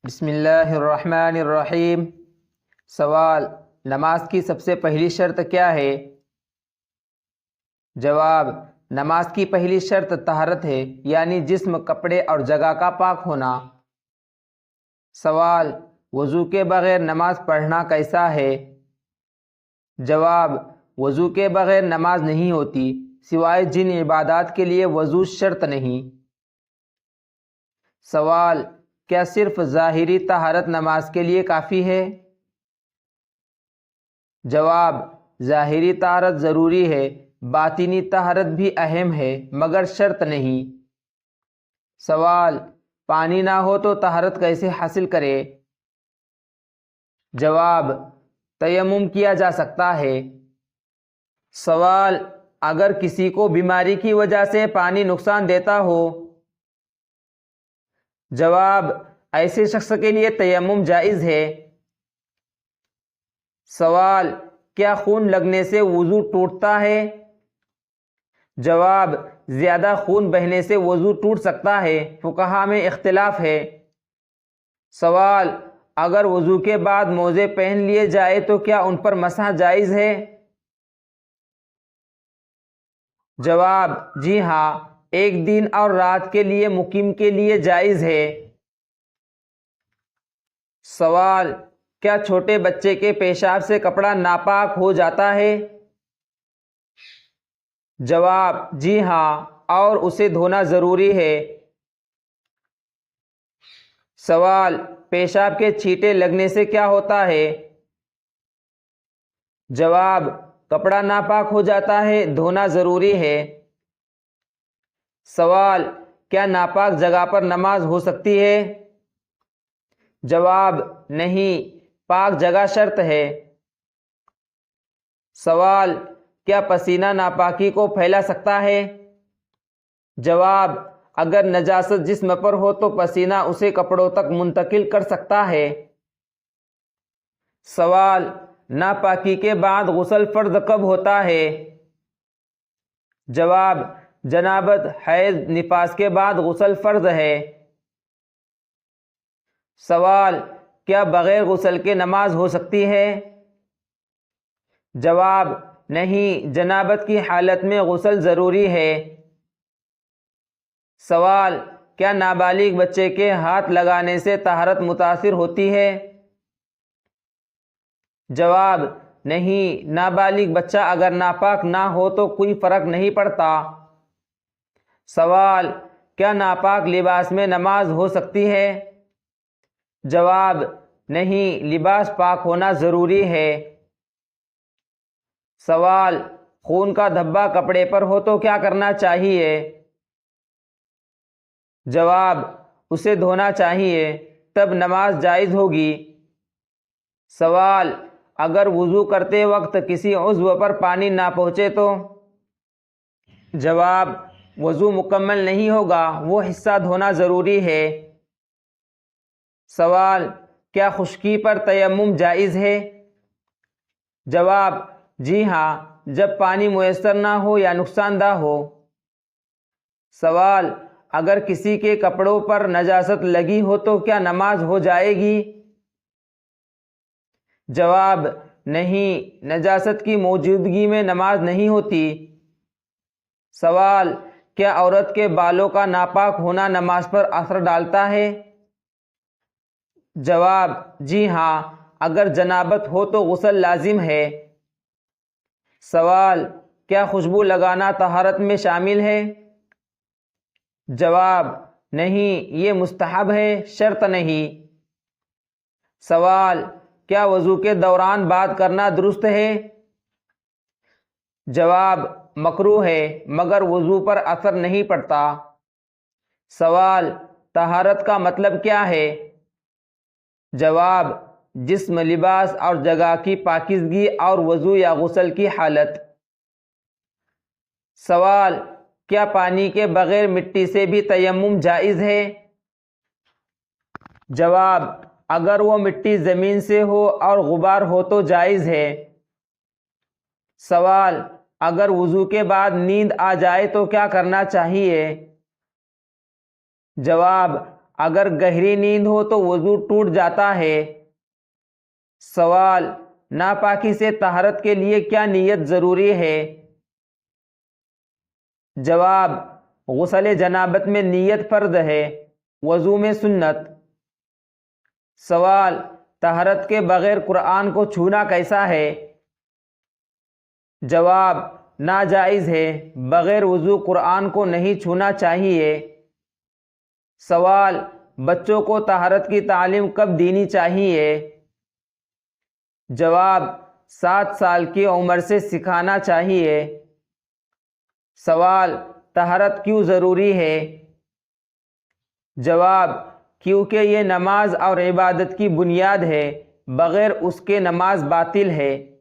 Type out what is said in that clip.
بسم اللہ الرحمن الرحیم۔ سوال: نماز کی سب سے پہلی شرط کیا ہے؟ جواب: نماز کی پہلی شرط طہارت ہے، یعنی جسم، کپڑے اور جگہ کا پاک ہونا۔ سوال: وضو کے بغیر نماز پڑھنا کیسا ہے؟ جواب: وضو کے بغیر نماز نہیں ہوتی، سوائے جن عبادات کے لیے وضو شرط نہیں۔ سوال: کیا صرف ظاہری طہارت نماز کے لیے کافی ہے؟ جواب: ظاہری طہارت ضروری ہے، باطنی طہارت بھی اہم ہے مگر شرط نہیں۔ سوال: پانی نہ ہو تو طہارت کیسے حاصل کرے؟ جواب: تیمم کیا جا سکتا ہے۔ سوال: اگر کسی کو بیماری کی وجہ سے پانی نقصان دیتا ہو؟ جواب: ایسے شخص کے لیے تیمم جائز ہے۔ سوال: کیا خون لگنے سے وضو ٹوٹتا ہے؟ جواب: زیادہ خون بہنے سے وضو ٹوٹ سکتا ہے، فقہا میں اختلاف ہے۔ سوال: اگر وضو کے بعد موزے پہن لیے جائے تو کیا ان پر مسح جائز ہے؟ جواب: جی ہاں، ایک دن اور رات کے لیے مقیم کے لیے جائز ہے۔ سوال: کیا چھوٹے بچے کے پیشاب سے کپڑا ناپاک ہو جاتا ہے؟ جواب: جی ہاں، اور اسے دھونا ضروری ہے۔ سوال: پیشاب کے چھینٹے لگنے سے کیا ہوتا ہے؟ جواب: کپڑا ناپاک ہو جاتا ہے، دھونا ضروری ہے۔ سوال: کیا ناپاک جگہ پر نماز ہو سکتی ہے؟ جواب: نہیں، پاک جگہ شرط ہے۔ سوال: کیا پسینہ ناپاکی کو پھیلا سکتا ہے؟ جواب: اگر نجاست جسم پر ہو تو پسینہ اسے کپڑوں تک منتقل کر سکتا ہے۔ سوال: ناپاکی کے بعد غسل فرض کب ہوتا ہے؟ جواب: جنابت، حیض، نفاس کے بعد غسل فرض ہے۔ سوال: کیا بغیر غسل کے نماز ہو سکتی ہے؟ جواب: نہیں، جنابت کی حالت میں غسل ضروری ہے۔ سوال: کیا نابالغ بچے کے ہاتھ لگانے سے طہارت متاثر ہوتی ہے؟ جواب: نہیں، نابالغ بچہ اگر ناپاک نہ ہو تو کوئی فرق نہیں پڑتا۔ سوال: کیا ناپاک لباس میں نماز ہو سکتی ہے؟ جواب: نہیں، لباس پاک ہونا ضروری ہے۔ سوال: خون کا دھبا کپڑے پر ہو تو کیا کرنا چاہیے؟ جواب: اسے دھونا چاہیے، تب نماز جائز ہوگی۔ سوال: اگر وضو کرتے وقت کسی عضو پر پانی نہ پہنچے تو؟ جواب: وضو مکمل نہیں ہوگا، وہ حصہ دھونا ضروری ہے۔ سوال: کیا خشکی پر تیمم جائز ہے؟ جواب: جی ہاں، جب پانی میسر نہ ہو یا نقصان دہ ہو۔ سوال: اگر کسی کے کپڑوں پر نجاست لگی ہو تو کیا نماز ہو جائے گی؟ جواب: نہیں، نجاست کی موجودگی میں نماز نہیں ہوتی۔ سوال: کیا عورت کے بالوں کا ناپاک ہونا نماز پر اثر ڈالتا ہے؟ جواب: جی ہاں، اگر جنابت ہو تو غسل لازم ہے۔ سوال: کیا خوشبو لگانا طہارت میں شامل ہے؟ جواب: نہیں، یہ مستحب ہے، شرط نہیں۔ سوال: کیا وضو کے دوران بات کرنا درست ہے؟ جواب: مکروہ ہے مگر وضو پر اثر نہیں پڑتا۔ سوال: طہارت کا مطلب کیا ہے؟ جواب: جسم، لباس اور جگہ کی پاکیزگی اور وضو یا غسل کی حالت۔ سوال: کیا پانی کے بغیر مٹی سے بھی تیمم جائز ہے؟ جواب: اگر وہ مٹی زمین سے ہو اور غبار ہو تو جائز ہے۔ سوال: اگر وضو کے بعد نیند آ جائے تو کیا کرنا چاہیے؟ جواب: اگر گہری نیند ہو تو وضو ٹوٹ جاتا ہے۔ سوال، ناپاکی سے طہارت کے لیے کیا نیت ضروری ہے؟ جواب، غسل جنابت میں نیت فرض ہے، وضو میں سنت۔ سوال، طہارت کے بغیر قرآن کو چھونا کیسا ہے؟ جواب، ناجائز ہے، بغیر وضو قرآن کو نہیں چھونا چاہیے۔ سوال، بچوں کو طہارت کی تعلیم کب دینی چاہیے؟ جواب، 7 سال کی عمر سے سکھانا چاہیے۔ سوال، طہارت کیوں ضروری ہے؟ جواب، کیونکہ یہ نماز اور عبادت کی بنیاد ہے، بغیر اس کے نماز باطل ہے۔